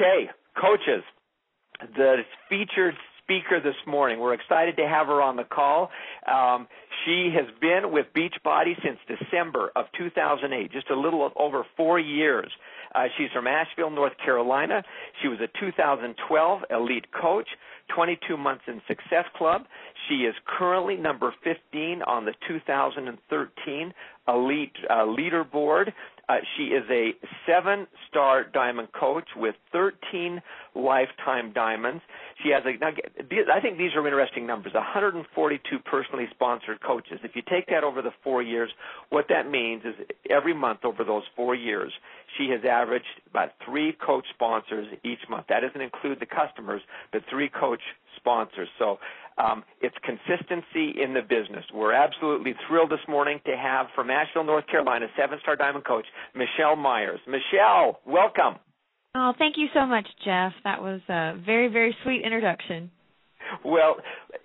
Okay, coaches, the featured speaker this morning, we're excited to have her on the call. She has been with Beachbody since December of 2008, just a little over 4 years. She's from Asheville, North Carolina. She was a 2012 elite coach, 22 months in Success Club. She is currently number 15 on the 2013 elite leaderboard. She is a 7-star diamond coach with 13 lifetime diamonds. She has I think these are interesting numbers, 142 personally sponsored coaches. If you take that over the 4 years, what that means is every month over those 4 years, she has averaged about 3 coach sponsors each month. That doesn't include the customers, but 3 coach sponsors. So it's consistency in the business. We're absolutely thrilled this morning to have from Asheville, North Carolina, 7-star diamond coach, Michelle Myers. Michelle, welcome. Oh, thank you so much, Jeff. That was a very, very sweet introduction. Well,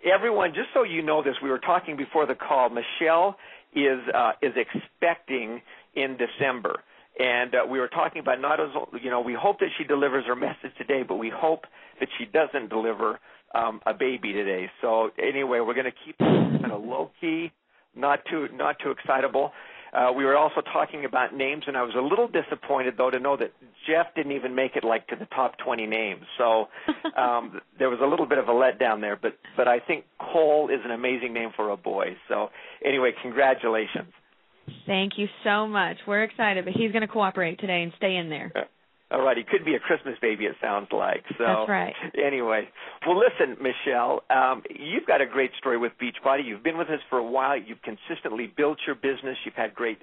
everyone, just so you know this, we were talking before the call. Michelle is expecting in December. And we were talking about we hope that she delivers her message today, but we hope that she doesn't deliver a baby today. So anyway, we're going to keep it kind of low key, not too excitable. We were also talking about names, and I was a little disappointed though to know that Jeff didn't even make it like to the top 20 names. So there was a little bit of a letdown there. But I think Cole is an amazing name for a boy. So anyway, congratulations. Thank you so much. We're excited, but he's going to cooperate today and stay in there. All right. He could be a Christmas baby, it sounds like. So, that's right. Anyway. Well, listen, Michelle, you've got a great story with Beachbody. You've been with us for a while. You've consistently built your business. You've had great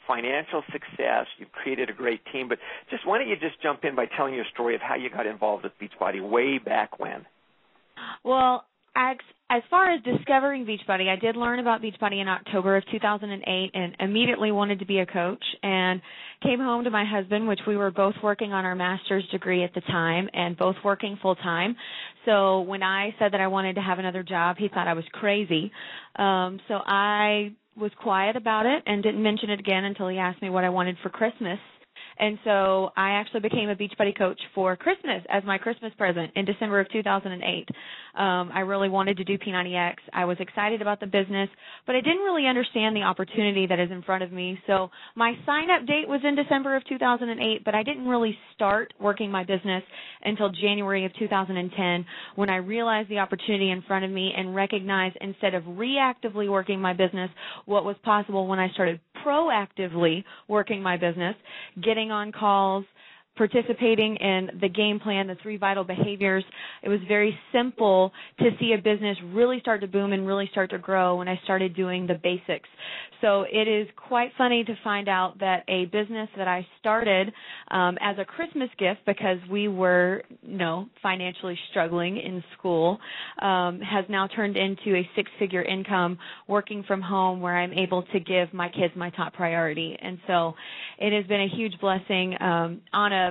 financial success. You've created a great team. But why don't you just jump in by telling your story of how you got involved with Beachbody way back when? Well, as far as discovering Beachbody, I did learn about Beachbody in October of 2008 and immediately wanted to be a coach and came home to my husband, which we were both working on our master's degree at the time and both working full-time. So when I said that I wanted to have another job, he thought I was crazy. So I was quiet about it and didn't mention it again until he asked me what I wanted for Christmas. And so I actually became a Beachbody coach for Christmas as my Christmas present in December of 2008. I really wanted to do P90X. I was excited about the business, but I didn't really understand the opportunity that is in front of me. So my sign-up date was in December of 2008, but I didn't really start working my business until January of 2010 when I realized the opportunity in front of me and recognized instead of reactively working my business what was possible when I started proactively working my business, getting on calls, participating in the game plan, the 3 vital behaviors. It was very simple to see a business really start to boom and really start to grow when I started doing the basics. So it is quite funny to find out that a business that I started as a Christmas gift because we were, financially struggling in school has now turned into a 6-figure income working from home where I'm able to give my kids my top priority. And so it has been a huge blessing on a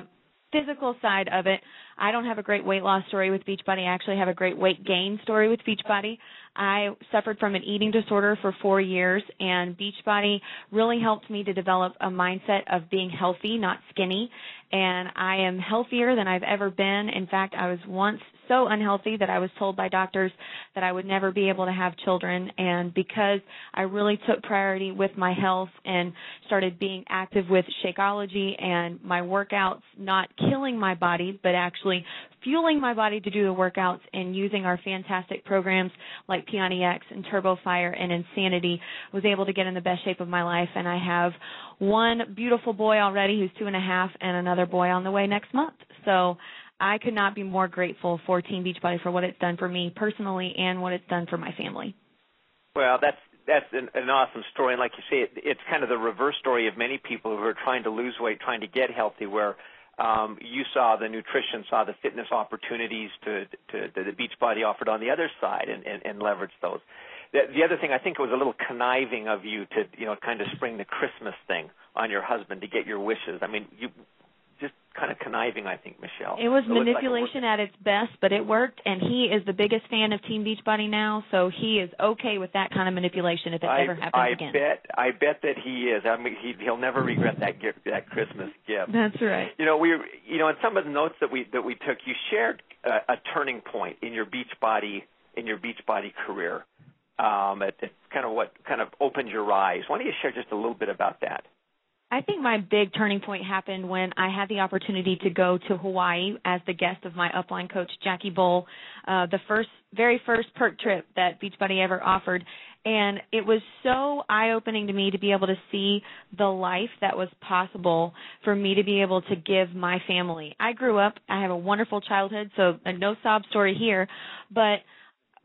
physical side of it. I don't have a great weight loss story with Beachbody. I actually have a great weight gain story with Beachbody. I suffered from an eating disorder for 4 years, and Beachbody really helped me to develop a mindset of being healthy, not skinny, and I am healthier than I've ever been. In fact, I was once so unhealthy that I was told by doctors that I would never be able to have children, and because I really took priority with my health and started being active with Shakeology and my workouts, not killing my body, but actually fueling my body to do the workouts and using our fantastic programs like P90X and Turbo Fire and Insanity, was able to get in the best shape of my life. And I have one beautiful boy already who's 2.5 and another boy on the way next month. So I could not be more grateful for Team Beachbody for what it's done for me personally and what it's done for my family. Well, that's an awesome story. And like you say, it's kind of the reverse story of many people who are trying to lose weight, trying to get healthy, where you saw the nutrition, saw the fitness opportunities that the Beachbody offered on the other side and leveraged those. The other thing, I think it was a little conniving of you to, kind of spring the Christmas thing on your husband to get your wishes. I mean, you just kind of conniving, I think, Michelle. It was manipulation at its best, but it worked, and he is the biggest fan of Team Beachbody now, so he is okay with that kind of manipulation if it ever happens again. I bet that he is. I mean, he'll never regret that gift, that Christmas gift. That's right. In some of the notes that we took, you shared a turning point in your Beachbody career. It kind of opened your eyes. Why don't you share just a little bit about that? I think my big turning point happened when I had the opportunity to go to Hawaii as the guest of my upline coach, Jackie Bull, the very first perk trip that Beachbody ever offered. And it was so eye-opening to me to be able to see the life that was possible for me to be able to give my family. I grew up, I have a wonderful childhood, so no sob story here, but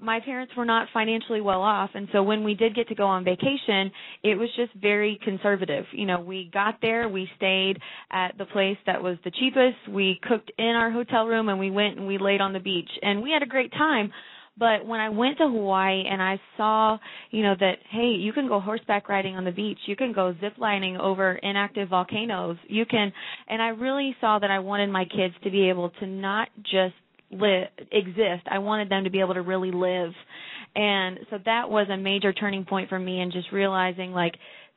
my parents were not financially well off, and so when we did get to go on vacation, it was just very conservative. We got there, we stayed at the place that was the cheapest, we cooked in our hotel room, and we went and we laid on the beach, and we had a great time. But when I went to Hawaii and I saw, that, hey, you can go horseback riding on the beach, you can go zip lining over inactive volcanoes, and I really saw that I wanted my kids to be able to not just exist. I wanted them to be able to really live. And so that was a major turning point for me, and just realizing,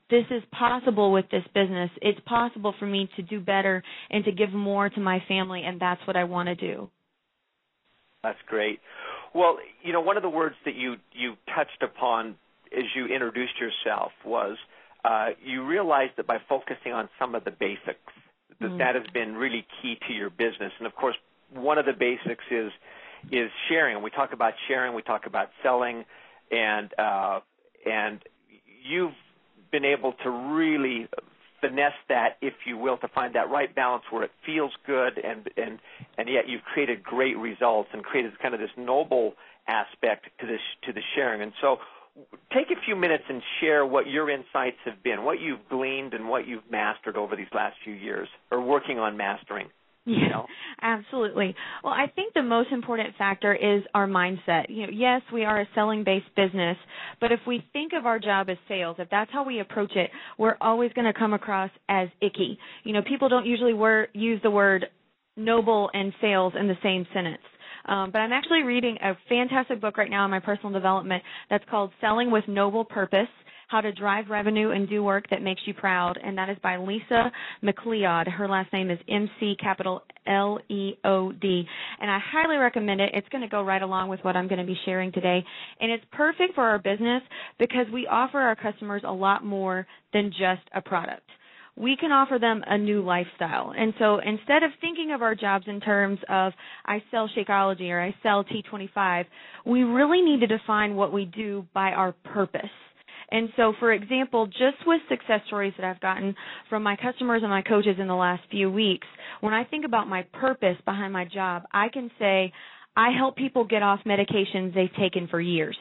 this is possible with this business. It's possible for me to do better and to give more to my family, and that's what I want to do. That's great. Well, one of the words that you touched upon as you introduced yourself was you realized that by focusing on some of the basics, that has been really key to your business. And, of course, one of the basics is sharing. We talk about sharing, we talk about selling, and you've been able to really finesse that, if you will, to find that right balance where it feels good and yet you've created great results and created kind of this noble aspect to the sharing. And so take a few minutes and share what your insights have been, what you've gleaned and what you've mastered over these last few years, or working on mastering. Yeah, absolutely. Well, I think the most important factor is our mindset. Yes, we are a selling-based business, but if we think of our job as sales, if that's how we approach it, we're always going to come across as icky. People don't usually use the word noble and sales in the same sentence. But I'm actually reading a fantastic book right now in my personal development that's called Selling with Noble Purpose: How to Drive Revenue and Do Work That Makes You Proud, and that is by Lisa McLeod. Her last name is McLeod, and I highly recommend it. It's going to go right along with what I'm going to be sharing today, and it's perfect for our business because we offer our customers a lot more than just a product. We can offer them a new lifestyle. And so instead of thinking of our jobs in terms of I sell Shakeology or I sell T25, we really need to define what we do by our purpose. And so, for example, just with success stories that I've gotten from my customers and my coaches in the last few weeks, when I think about my purpose behind my job, I can say I help people get off medications they've taken for years.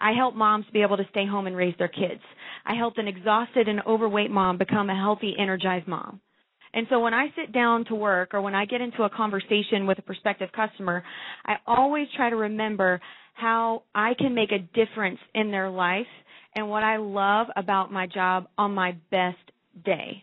I help moms be able to stay home and raise their kids. I helped an exhausted and overweight mom become a healthy, energized mom. And so when I sit down to work or when I get into a conversation with a prospective customer, I always try to remember how I can make a difference in their life and what I love about my job on my best day.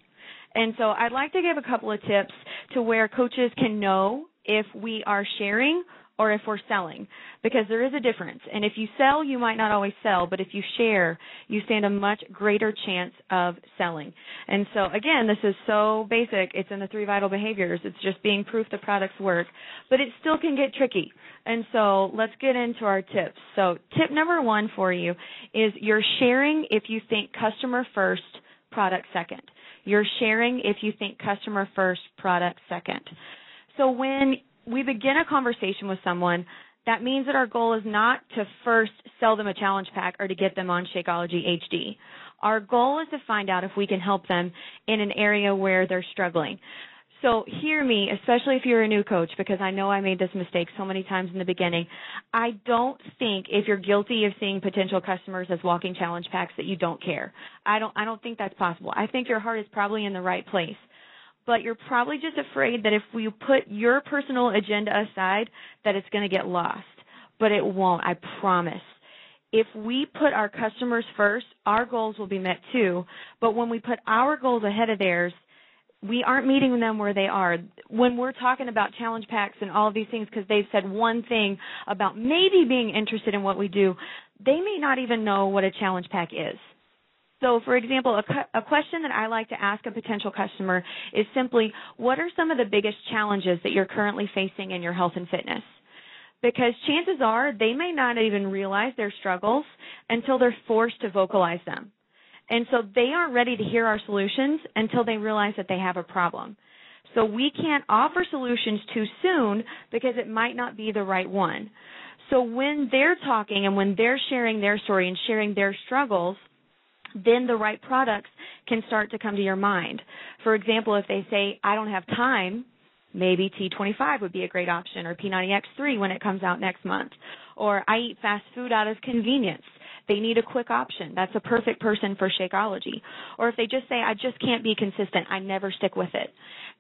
And so I'd like to give a couple of tips to where coaches can know if we are sharing or if we're selling, because there is a difference. And if you sell, you might not always sell, but if you share, you stand a much greater chance of selling. And so, again, this is so basic. It's in the 3 vital behaviors. It's just being proof the products work, but it still can get tricky. And so let's get into our tips. So tip number 1 for you is you're sharing if you think customer first, product second. You're sharing if you think customer first, product second. So when we begin a conversation with someone, that means that our goal is not to first sell them a challenge pack or to get them on Shakeology HD. Our goal is to find out if we can help them in an area where they're struggling. So hear me, especially if you're a new coach, because I know I made this mistake so many times in the beginning. I don't think if you're guilty of seeing potential customers as walking challenge packs that you don't care. I don't think that's possible. I think your heart is probably in the right place. But you're probably just afraid that if we put your personal agenda aside, that it's going to get lost. But it won't, I promise. If we put our customers first, our goals will be met too. But when we put our goals ahead of theirs, we aren't meeting them where they are. When we're talking about challenge packs and all of these things because they've said one thing about maybe being interested in what we do, they may not even know what a challenge pack is. So, for example, a question that I like to ask a potential customer is simply, what are some of the biggest challenges that you're currently facing in your health and fitness? Because chances are they may not even realize their struggles until they're forced to vocalize them. And so they aren't ready to hear our solutions until they realize that they have a problem. So we can't offer solutions too soon because it might not be the right one. So when they're talking and when they're sharing their story and sharing their struggles, then the right products can start to come to your mind. For example, if they say, I don't have time, maybe T25 would be a great option, or P90X3 when it comes out next month. Or I eat fast food out of convenience. They need a quick option. That's a perfect person for Shakeology. Or if they just say, I just can't be consistent, I never stick with it,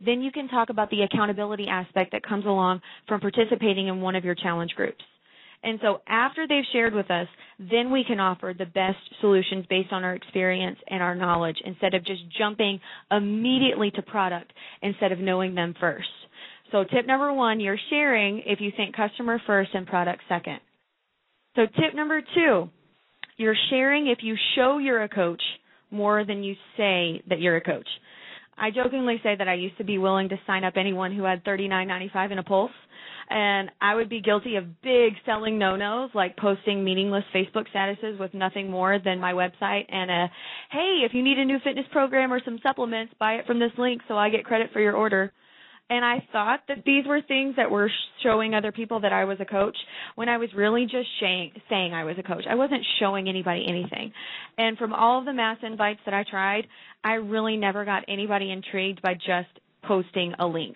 then you can talk about the accountability aspect that comes along from participating in one of your challenge groups. And so after they've shared with us, then we can offer the best solutions based on our experience and our knowledge instead of just jumping immediately to product instead of knowing them first. So tip number 1, you're sharing if you think customer first and product second. So tip number 2, you're sharing if you show you're a coach more than you say that you're a coach. I jokingly say that I used to be willing to sign up anyone who had $39.95 in a pulse, and I would be guilty of big selling no-nos like posting meaningless Facebook statuses with nothing more than my website and a, hey, if you need a new fitness program or some supplements, buy it from this link so I get credit for your order. And I thought that these were things that were showing other people that I was a coach when I was really just saying I was a coach. I wasn't showing anybody anything. And from all of the mass invites that I tried, I really never got anybody intrigued by just posting a link.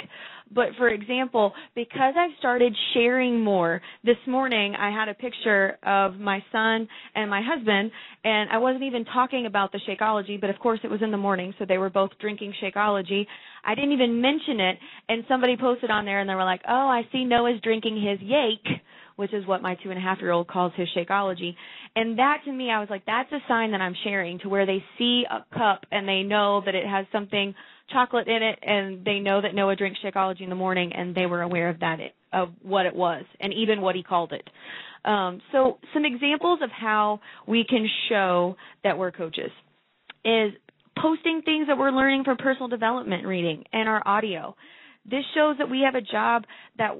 But for example, because I've started sharing more, this morning I had a picture of my son and my husband, and I wasn't even talking about the Shakeology, but of course it was in the morning, so they were both drinking Shakeology. I didn't even mention it, and somebody posted on there, and they were like, oh, I see Noah's drinking his Yake, which is what my 2.5-year-old calls his Shakeology. And that, to me, I was like, that's a sign that I'm sharing, to where they see a cup and they know that it has something chocolate in it, and they know that Noah drinks Shakeology in the morning, and they were aware of that, of what it was, and even what he called it. So some examples of how we can show that we're coaches is posting things that we're learning from personal development reading and our audio. This shows that we have a job that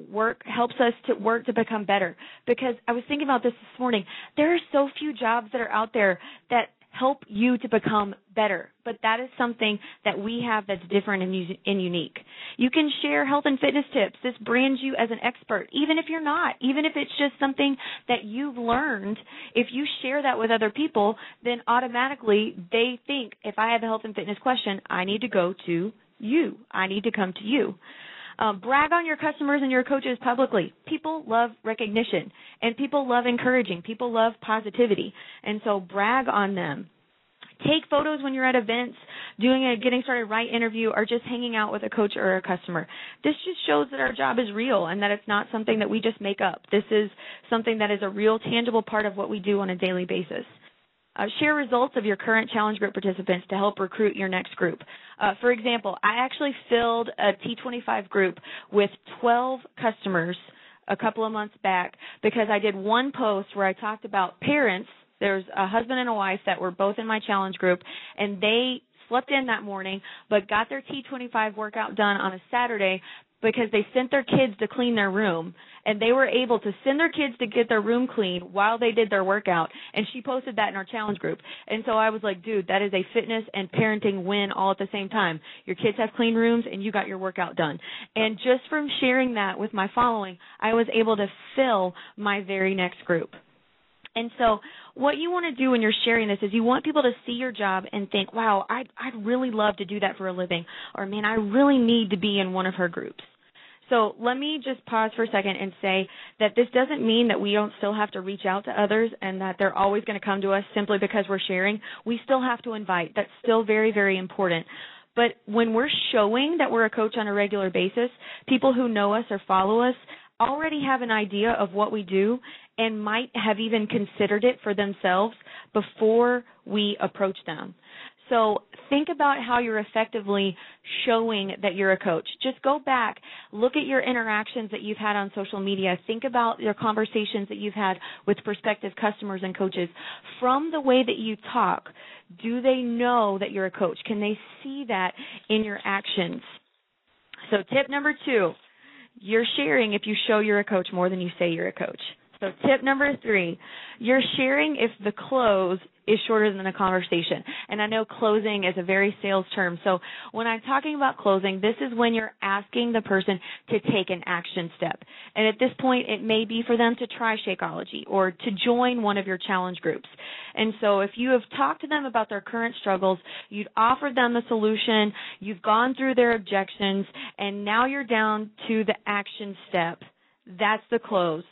helps us to work to become better. Because I was thinking about this morning. There are so few jobs that are out there that help you to become better. But that is something that we have that's different and unique. You can share health and fitness tips. This brands you as an expert, even if you're not, even if it's just something that you've learned. If you share that with other people, then automatically they think, if I have a health and fitness question, I need to go to you. I need to come to you. Brag on your customers and your coaches publicly. People love recognition, and people love encouraging. People love positivity, and so brag on them. Take photos when you're at events, doing a Getting Started Right interview, or just hanging out with a coach or a customer. This just shows that our job is real and that it's not something that we just make up. This is something that is a real, tangible part of what we do on a daily basis. Share results of your current challenge group participants to help recruit your next group. For example, I actually filled a T25 group with 12 customers a couple of months back because I did one post where I talked about parents. There's a husband and a wife that were both in my challenge group, and they slept in that morning but got their T25 workout done on a Saturday because they sent their kids to clean their room, and they were able to send their kids to get their room clean while they did their workout, and she posted that in our challenge group. And so I was like, dude, that is a fitness and parenting win all at the same time. Your kids have clean rooms, and you got your workout done. And just from sharing that with my following, I was able to fill my very next group. And so what you want to do when you're sharing this is you want people to see your job and think, wow, I'd really love to do that for a living, or, man, I really need to be in one of her groups. So let me just pause for a second and say that this doesn't mean that we don't still have to reach out to others and that they're always going to come to us simply because we're sharing. We still have to invite. That's still very, very important. But when we're showing that we're a coach on a regular basis, people who know us or follow us already have an idea of what we do and might have even considered it for themselves before we approach them. So think about how you're effectively showing that you're a coach. Just go back, look at your interactions that you've had on social media. Think about your conversations that you've had with prospective customers and coaches. From the way that you talk, do they know that you're a coach? Can they see that in your actions? So tip number 2, you're sharing if you show you're a coach more than you say you're a coach. So tip number 3, you're sharing if the close is shorter than the conversation. And I know closing is a very sales term. So when I'm talking about closing, this is when you're asking the person to take an action step. And at this point, it may be for them to try Shakeology or to join one of your challenge groups. And so if you have talked to them about their current struggles, you've offered them a solution, you've gone through their objections, and now you're down to the action step. That's the close.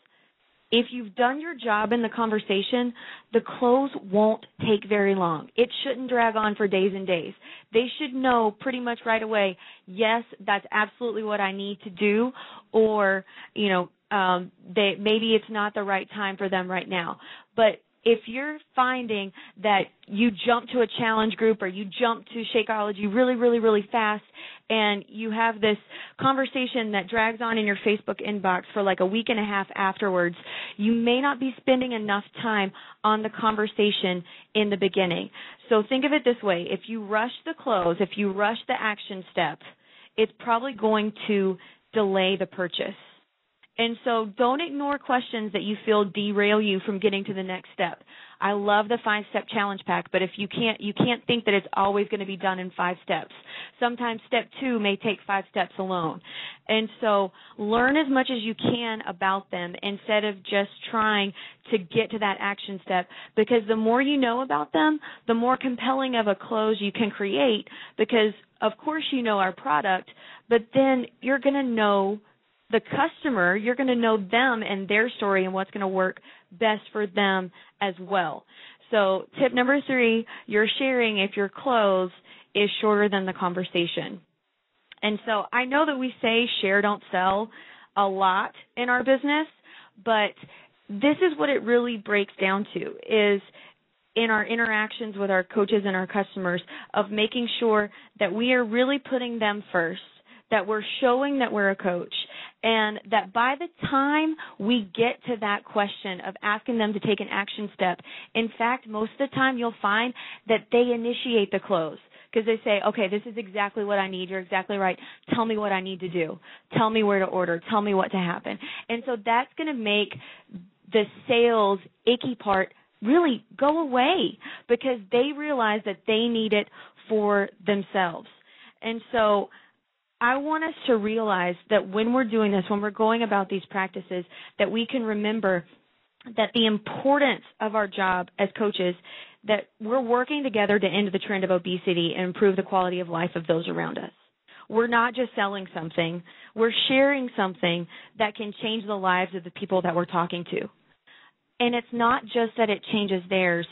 If you've done your job in the conversation, the close won't take very long. It shouldn't drag on for days and days. They should know pretty much right away, yes, that's absolutely what I need to do, or, maybe it's not the right time for them right now. But if you're finding that you jump to a challenge group or you jump to Shakeology really, really, really fast, and you have this conversation that drags on in your Facebook inbox for like a week and a half afterwards, you may not be spending enough time on the conversation in the beginning. So think of it this way. If you rush the close, if you rush the action step, it's probably going to delay the purchase. And so don't ignore questions that you feel derail you from getting to the next step. I love the 5-step challenge pack, but if you can't think that it's always going to be done in 5 steps. Sometimes step 2 may take 5 steps alone. And so learn as much as you can about them instead of just trying to get to that action step, because the more you know about them, the more compelling of a close you can create, because of course you know our product, but then you're going to know the customer, you're going to know them and their story and what's going to work best for them as well. So tip number 3, you're sharing if your close is shorter than the conversation. And so I know that we say share, don't sell a lot in our business, but this is what it really breaks down to, is in our interactions with our coaches and our customers, of making sure that we are really putting them first, that we're showing that we're a coach, and that by the time we get to that question of asking them to take an action step, in fact, most of the time you'll find that they initiate the close, because they say, okay, this is exactly what I need. You're exactly right. Tell me what I need to do. Tell me where to order. Tell me what to happen. And so that's going to make the sales icky part really go away, because they realize that they need it for themselves. And so I want us to realize that when we're doing this, when we're going about these practices, that we can remember that the importance of our job as coaches, that we're working together to end the trend of obesity and improve the quality of life of those around us. We're not just selling something. We're sharing something that can change the lives of the people that we're talking to. And it's not just that it changes theirs.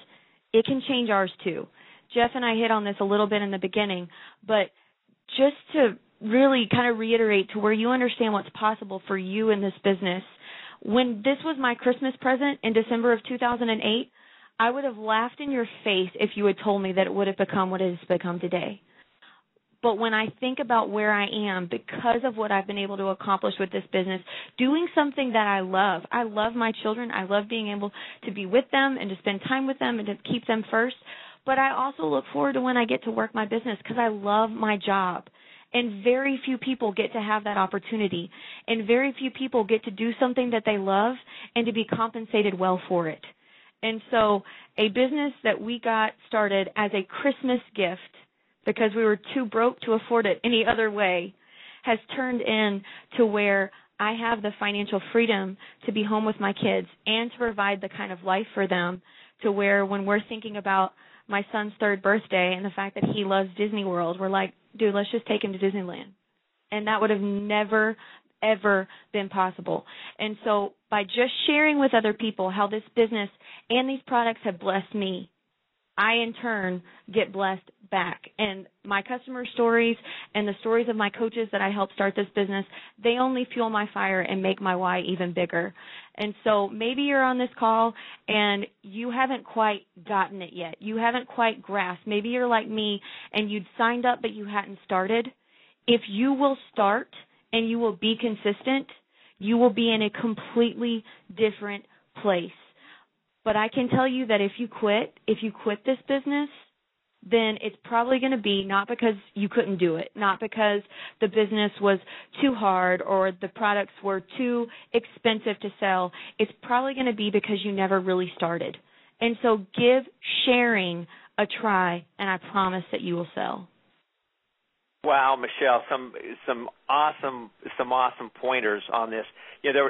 It can change ours too. Jeff and I hit on this a little bit in the beginning, but just to really kind of reiterate to where you understand what's possible for you in this business. When this was my Christmas present in December of 2008, I would have laughed in your face if you had told me that it would have become what it has become today. But when I think about where I am because of what I've been able to accomplish with this business, doing something that I love my children, I love being able to be with them and to spend time with them and to keep them first, but I also look forward to when I get to work my business because I love my job. And very few people get to have that opportunity. And very few people get to do something that they love and to be compensated well for it. And so a business that we got started as a Christmas gift because we were too broke to afford it any other way has turned into where I have the financial freedom to be home with my kids and to provide the kind of life for them to where when we're thinking about my son's 3rd birthday and the fact that he loves Disney World, we're like, dude, let's just take him to Disneyland. And that would have never, ever been possible. And so by just sharing with other people how this business and these products have blessed me, I in turn get blessed back. And my customer stories and the stories of my coaches that I helped start this business, they only fuel my fire and make my why even bigger. And so maybe you're on this call and you haven't quite gotten it yet. You haven't quite grasped. Maybe you're like me and you'd signed up but you hadn't started. If you will start and you will be consistent, you will be in a completely different place. But I can tell you that if you quit this business, then it's probably going to be not because you couldn't do it, not because the business was too hard or the products were too expensive to sell. It's probably going to be because you never really started. And so give sharing a try, and I promise that you will sell. Wow, Michelle, some awesome pointers on this. You know,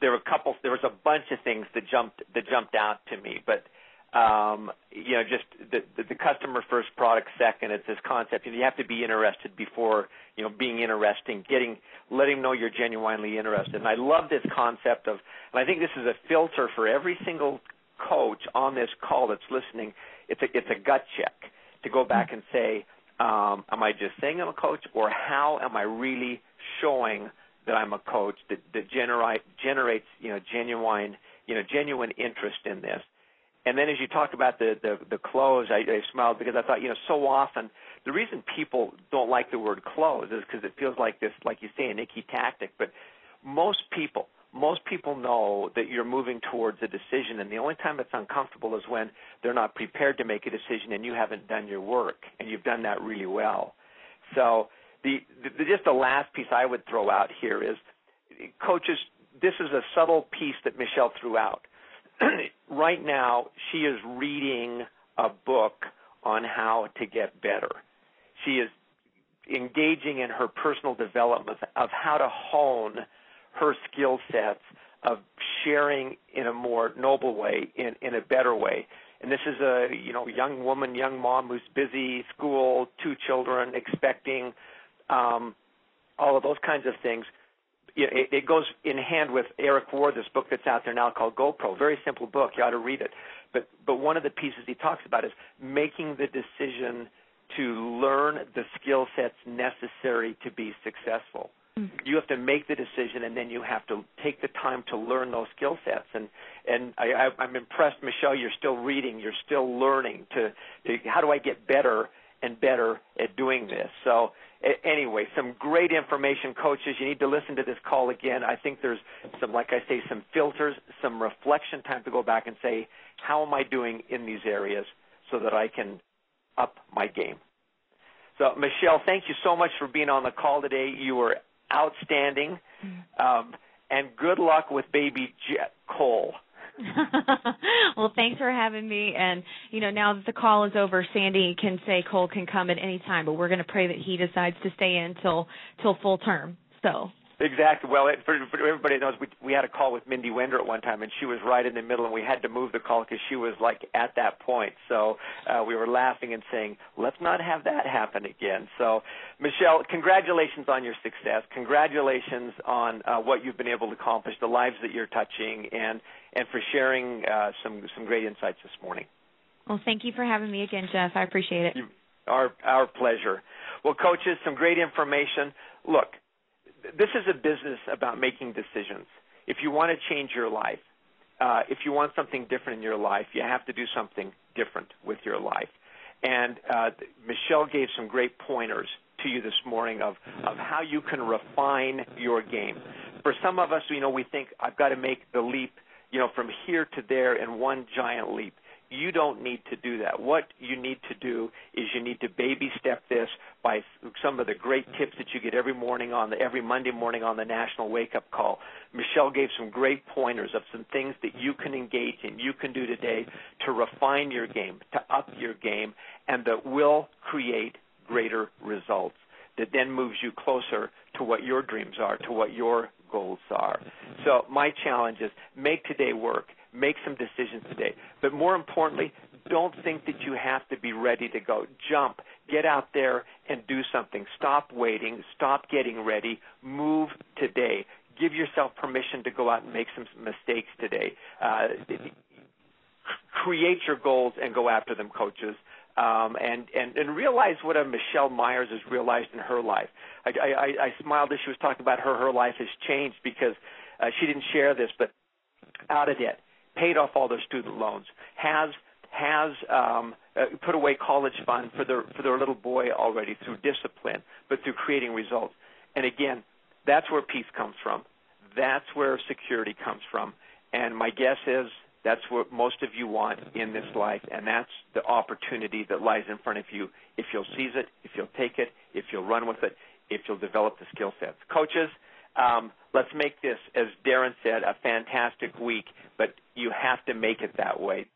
there was a bunch of things that jumped out to me, but you know, just the customer first, product second. It's this concept. You have to be interested before, you know, being interesting. Letting them know you're genuinely interested. And I love this concept of, and I think this is a filter for every single coach on this call that's listening. It's a gut check to go back and say, am I just saying I'm a coach, or how am I really showing that I'm a coach that generates genuine interest in this? And then as you talk about the close, I smiled because I thought, so often the reason people don't like the word close is because it feels like this, like you say, an icky tactic. But most people know that you're moving towards a decision, and the only time it's uncomfortable is when they're not prepared to make a decision and you haven't done your work, and you've done that really well. So just the last piece I would throw out here is, coaches, this is a subtle piece that Michelle threw out. Right now, she is reading a book on how to get better. She is engaging in her personal development of how to hone her skill sets of sharing in a more noble way, in a better way. And this is a young woman, young mom who's busy, school, 2 children, expecting, all of those kinds of things. It goes in hand with Eric Ward, this book that's out there now called GoPro. Very simple book. You ought to read it. But one of the pieces he talks about is making the decision to learn the skill sets necessary to be successful. Mm-hmm. You have to make the decision, and then you have to take the time to learn those skill sets. And I'm impressed, Michelle, you're still reading. You're still learning to how do I get better and better at doing this. So anyway, some great information, coaches. You need to listen to this call again. I think there's some filters, some reflection time to go back and say, how am I doing in these areas so that I can up my game? So, Michelle, thank you so much for being on the call today. You were outstanding, and good luck with baby Cole. Well, thanks for having me. And, now that the call is over, Sandy can say Cole can come at any time, but we're going to pray that he decides to stay in till full term. So. Exactly. Well, for everybody that knows, we had a call with Mindy Wender at one time, and she was right in the middle, and we had to move the call because she was, at that point. So we were laughing and saying, let's not have that happen again. So, Michelle, congratulations on your success. Congratulations on what you've been able to accomplish, the lives that you're touching, and for sharing some great insights this morning. Well, thank you for having me again, Jeff. I appreciate it. Our pleasure. Well, coaches, some great information. Look, this is a business about making decisions. If you want to change your life, if you want something different in your life, you have to do something different with your life. And Michelle gave some great pointers to you this morning of how you can refine your game. For some of us, we think I've got to make the leap, from here to there in one giant leap. You don't need to do that. What you need to do is you need to baby step this by some of the great tips that you get every Monday morning on the National Wake Up Call. Michelle gave some great pointers of some things that you can engage in, you can do today to refine your game, to up your game, and that will create greater results that then moves you closer to what your dreams are, to what your goals are. So my challenge is make today work. Make some decisions today. But more importantly, don't think that you have to be ready to go. Jump. Get out there and do something. Stop waiting. Stop getting ready. Move today. Give yourself permission to go out and make some mistakes today. Create your goals and go after them, coaches. And realize what a Michelle Myers has realized in her life. I smiled as she was talking about her life has changed because she didn't share this, but out of debt, paid off all their student loans, has put away college fund for their little boy already through discipline, but through creating results. And again, that's where peace comes from. That's where security comes from. And my guess is that's what most of you want in this life, and that's the opportunity that lies in front of you if you'll seize it, if you'll take it, if you'll run with it, if you'll develop the skill sets. Coaches, let's make this, as Darren said, a fantastic week, but you have to make it that way.